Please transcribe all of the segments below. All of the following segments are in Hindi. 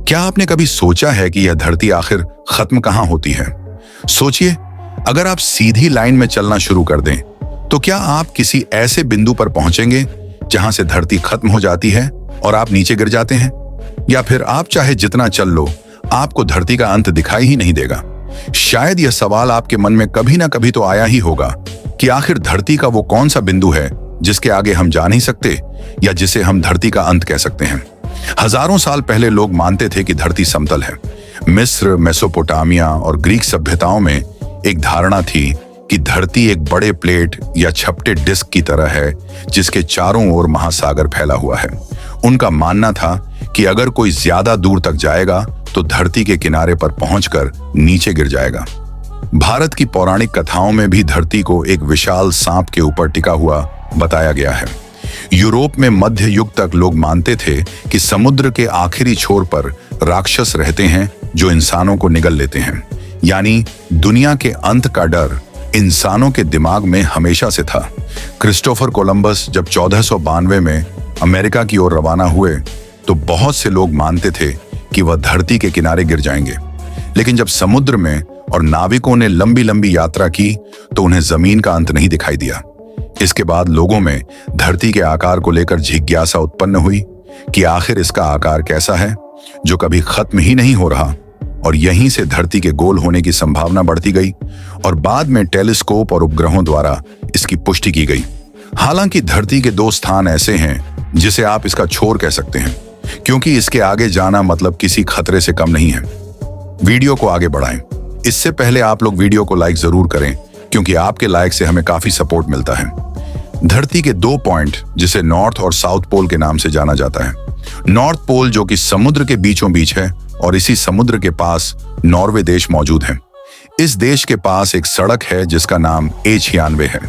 क्या आपने कभी सोचा है कि यह धरती आखिर खत्म कहां होती है? सोचिए, अगर आप सीधी लाइन में चलना शुरू कर दें, तो क्या आप किसी ऐसे बिंदु पर पहुंचेंगे जहां से धरती खत्म हो जाती है और आप नीचे गिर जाते हैं? या फिर आप चाहे जितना चल लो, आपको धरती का अंत दिखाई ही नहीं देगा? शायद यह सवाल आपके मन में कभी ना कभी तो आया ही होगा कि आखिर धरती का वो कौन सा बिंदु है जिसके आगे हम जा नहीं सकते, या जिसे हम धरती का अंत कह सकते हैं। हजारों साल पहले लोग मानते थे कि धरती समतल है। मिस्र, मेसोपोटामिया और ग्रीक सभ्यताओं में एक धारणा थी कि धरती एक बड़े प्लेट या छपटे डिस्क की तरह है जिसके चारों ओर महासागर फैला हुआ है। उनका मानना था कि अगर कोई ज्यादा दूर तक जाएगा तो धरती के किनारे पर पहुंचकर नीचे गिर जाएगा। भारत की पौराणिक कथाओं में भी धरती को एक विशाल सांप के ऊपर टिका हुआ बताया गया है। यूरोप में मध्य युग तक लोग मानते थे कि समुद्र के आखिरी छोर पर राक्षस रहते हैं जो इंसानों को निगल लेते हैं। यानी दुनिया के अंत का डर इंसानों के दिमाग में हमेशा से था। क्रिस्टोफर कोलंबस जब 1492 में अमेरिका की ओर रवाना हुए तो बहुत से लोग मानते थे कि वह धरती के किनारे गिर जाएंगे। लेकिन जब समुद्र में और नाविकों ने लंबी लंबी यात्रा की तो उन्हें जमीन का अंत नहीं दिखाई दिया। इसके बाद लोगों में धरती के आकार को लेकर जिज्ञासा उत्पन्न हुई कि आखिर इसका आकार कैसा है जो कभी खत्म ही नहीं हो रहा, और यहीं से धरती के गोल होने की संभावना बढ़ती गई और बाद में टेलीस्कोप और उपग्रहों द्वारा इसकी पुष्टि की गई। हालांकि धरती के दो स्थान ऐसे हैं जिसे आप इसका छोर कह सकते हैं, क्योंकि इसके आगे जाना मतलब किसी खतरे से कम नहीं है। वीडियो को आगे बढ़ाएं। इससे पहले आप लोग वीडियो को लाइक जरूर करें, क्योंकि आपके लाइक से हमें काफी सपोर्ट मिलता है। धरती के दो पॉइंट, जिसे नॉर्थ और साउथ पोल के नाम से जाना जाता है। नॉर्थ पोल जो कि समुद्र के बीचों बीच है, और इसी समुद्र के पास नॉर्वे देश मौजूद है। इस देश के पास एक सड़क है जिसका नाम E96 है।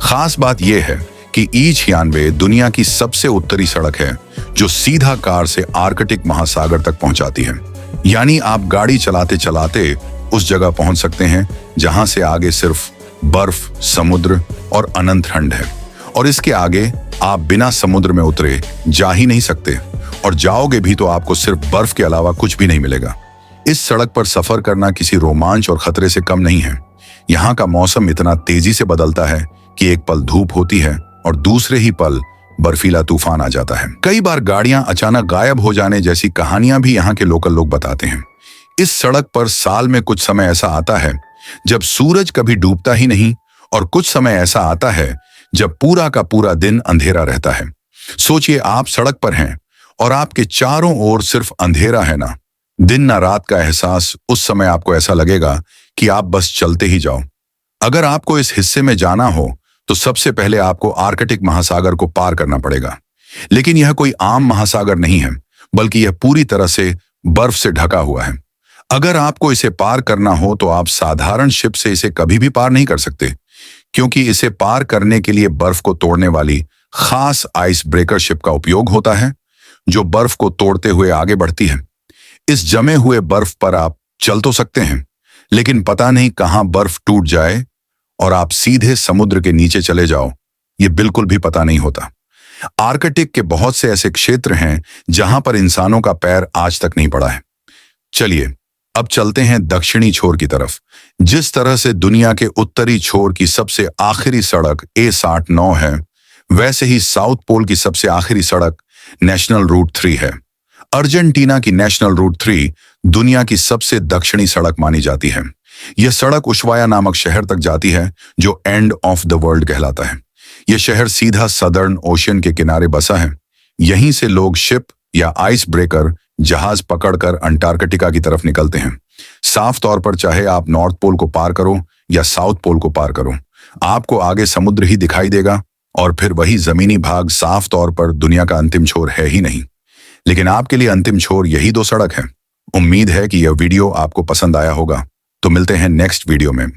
खास बात यह है कि E96 दुनिया की सबसे उत्तरी सड़क है जो सीधा कार से आर्कटिक महासागर तक पहुंचाती है। यानी आप गाड़ी चलाते चलाते उस जगह पहुंच सकते हैं जहां से आगे सिर्फ बर्फ, समुद्र और अनंत ठंड है, और इसके आगे आप बिना समुद्र में उतरे जा ही नहीं सकते, और जाओगे भी तो आपको सिर्फ बर्फ के अलावा कुछ भी नहीं मिलेगा। इस सड़क पर सफर करना किसी रोमांच और खतरे से कम नहीं है। यहाँ का मौसम इतना तेजी से बदलता है कि एक पल धूप होती है और दूसरे ही पल बर्फीला तूफान आ जाता है। कई बार गाड़ियां अचानक गायब हो जाने जैसी कहानियां भी यहाँ के लोकल लोग बताते हैं। इस सड़क पर साल में कुछ समय ऐसा आता है जब सूरज कभी डूबता ही नहीं, और कुछ समय ऐसा आता है जब पूरा का पूरा दिन अंधेरा रहता है। सोचिए, आप सड़क पर हैं और आपके चारों ओर सिर्फ अंधेरा है, ना दिन ना रात का एहसास। उस समय आपको ऐसा लगेगा कि आप बस चलते ही जाओ। अगर आपको इस हिस्से में जाना हो तो सबसे पहले आपको आर्कटिक महासागर को पार करना पड़ेगा। लेकिन यह कोई आम महासागर नहीं है, बल्कि यह पूरी तरह से बर्फ से ढका हुआ है। अगर आपको इसे पार करना हो तो आप साधारण शिप से इसे कभी भी पार नहीं कर सकते, क्योंकि इसे पार करने के लिए बर्फ को तोड़ने वाली खास आइस ब्रेकर शिप का उपयोग होता है, जो बर्फ को तोड़ते हुए आगे बढ़ती है। इस जमे हुए बर्फ पर आप चल तो सकते हैं, लेकिन पता नहीं कहां बर्फ टूट जाए और आप सीधे समुद्र के नीचे चले जाओ, ये बिल्कुल भी पता नहीं होता। आर्कटिक के बहुत से ऐसे क्षेत्र हैं जहां पर इंसानों का पैर आज तक नहीं पड़ा है। चलिए अब चलते हैं दक्षिणी छोर की तरफ। जिस तरह से दुनिया के उत्तरी छोर की सबसे आखिरी सड़क A69 है, वैसे ही साउथ पोल की सबसे आखिरी सड़क नेशनल रूट 3 है। अर्जेंटीना की नेशनल रूट 3 दुनिया की सबसे दक्षिणी सड़क मानी जाती है। यह सड़क उशवाया नामक शहर तक जाती है, जो एंड ऑफ द वर्ल्ड कहलाता है। यह शहर सीधा सदर्न ओशियन के किनारे बसा है। यहीं से लोग शिप या आइस ब्रेकर जहाज पकड़कर अंटार्कटिका की तरफ निकलते हैं। साफ तौर पर चाहे आप नॉर्थ पोल को पार करो या साउथ पोल को पार करो, आपको आगे समुद्र ही दिखाई देगा, और फिर वही जमीनी भाग साफ तौर पर दुनिया का अंतिम छोर है ही नहीं। लेकिन आपके लिए अंतिम छोर यही दो सड़क है। उम्मीद है कि यह वीडियो आपको पसंद आया होगा। तो मिलते हैं नेक्स्ट वीडियो में।